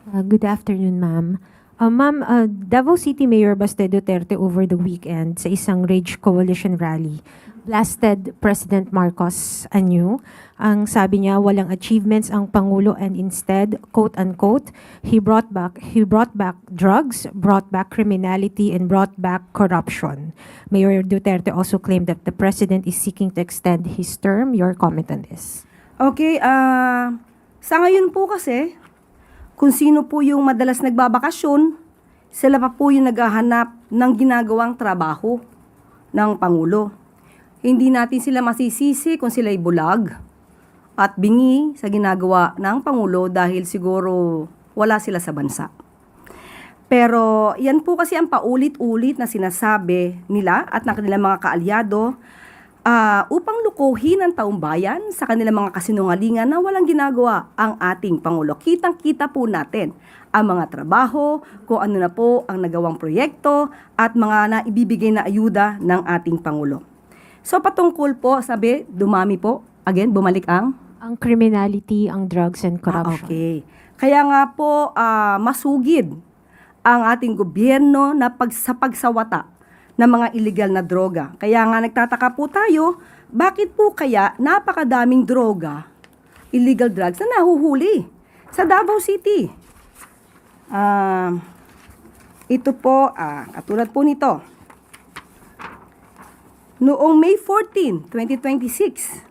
Good afternoon, ma'am. Ma'am, Davao City Mayor Baste Duterte over the weekend sa isang Rage Coalition rally blasted President Marcos anew. Ang sabi niya, walang achievements ang Pangulo and instead, quote-unquote, he brought back drugs, brought back criminality, and brought back corruption. Mayor Duterte also claimed that the President is seeking to extend his term. Your comment on this? Okay, sa ngayon po kasi, kung sino po yung madalas nagbabakasyon, sila pa po yung naghahanap ng ginagawang trabaho ng Pangulo. Hindi natin sila masisisi kung sila'y bulag at bingi sa ginagawa ng Pangulo dahil siguro wala sila sa bansa. Pero yan po kasi ang paulit-ulit na sinasabi nila at ng kanilang mga kaalyado upang lukuhin ang taong bayan sa kanilang mga kasinungalingan na walang ginagawa ang ating Pangulo. Kitang-kita po natin ang mga trabaho, kung ano na po ang nagawang proyekto at mga naibibigay na ayuda ng ating Pangulo. So patungkol po, sabi, dumami po, again, bumalik ang? Ang criminality, ang drugs and corruption. Okay. Kaya nga po, masugid ang ating gobyerno na sa pagsawata ng mga illegal na droga. Kaya nga nagtataka po tayo, bakit po kaya napakadaming droga, illegal drugs na nahuhuli sa Davao City? Ito po, katulad po nito. Noong May 14, 2026,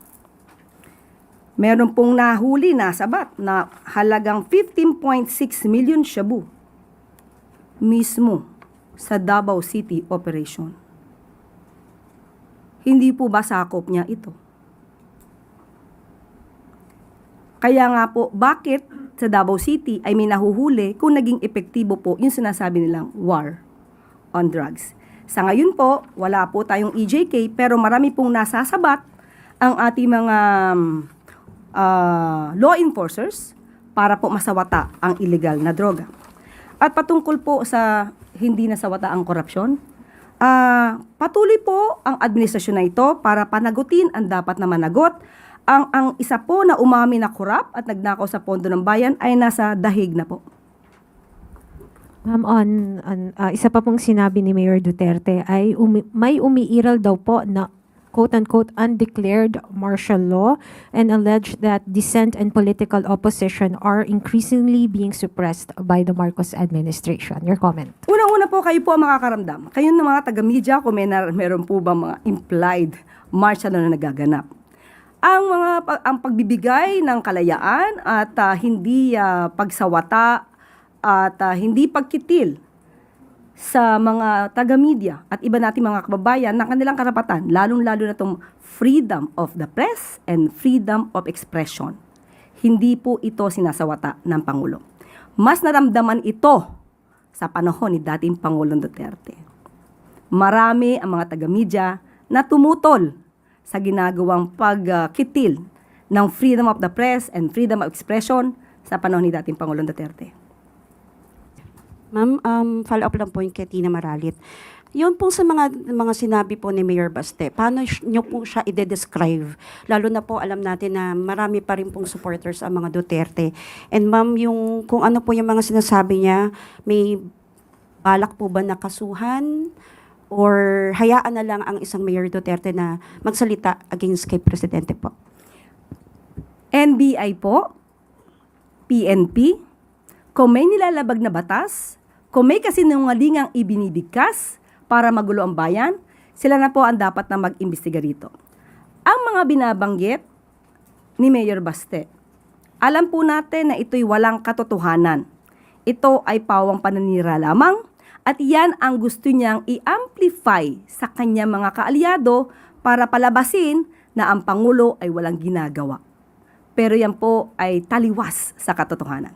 meron pong nahuli na sabat na halagang 15.6 million shabu mismo sa Davao City operation. Hindi po ba sakop niya ito? Kaya nga po, bakit sa Davao City ay may nahuhuli kung naging epektibo po yung sinasabi nilang war on drugs? Sa ngayon po, wala po tayong EJK pero marami pong nasasabat ang ating mga law enforcers para po masawata ang illegal na droga. At patungkol po sa hindi nasawata ang korupsyon, patuloy po ang administrasyon na ito para panagutin ang dapat na managot. Ang isa po na umami na korap at nagnakaw sa pondo ng bayan ay nasa dahig na po. Ma'am, isa pa pong sinabi ni Mayor Duterte ay may umiiral daw po na quote-unquote undeclared martial law and alleged that dissent and political opposition are increasingly being suppressed by the Marcos administration. Your comment? Unang-una po, kayo po ang makakaramdam. Kayo ng mga taga-media, kung meron po ba mga implied martial law na nagaganap. Ang pagbibigay ng kalayaan at hindi pagsawata at hindi pagkitil sa mga taga-media at iba nating mga kababayan ng kanilang karapatan, lalong-lalo na itong freedom of the press and freedom of expression. Hindi po ito sinasawata ng Pangulo. Mas naramdaman ito sa panahon ni dating Pangulong Duterte. Marami ang mga taga-media na tumutol sa ginagawang pagkitil ng freedom of the press and freedom of expression sa panahon ni dating Pangulong Duterte. Ma'am, follow up lang po yung kay Tina Maralit. Yun po sa mga sinabi po ni Mayor Baste, paano nyo po siya i-describe? Lalo na po alam natin na marami pa rin pong supporters ang mga Duterte. And ma'am, kung ano po yung mga sinasabi niya, may balak po ba na kasuhan? Or hayaan na lang ang isang Mayor Duterte na magsalita against kay Presidente po? NBI po, PNP, kung may nilalabag na batas, kung may kasinungalingang ibinibigkas para magulo ang bayan, sila na po ang dapat na mag-imbestiga rito. Ang mga binabanggit ni Mayor Baste, alam po natin na ito'y walang katotohanan. Ito ay pawang pananira lamang at yan ang gusto niyang i-amplify sa kanyang mga kaalyado para palabasin na ang Pangulo ay walang ginagawa. Pero yan po ay taliwas sa katotohanan.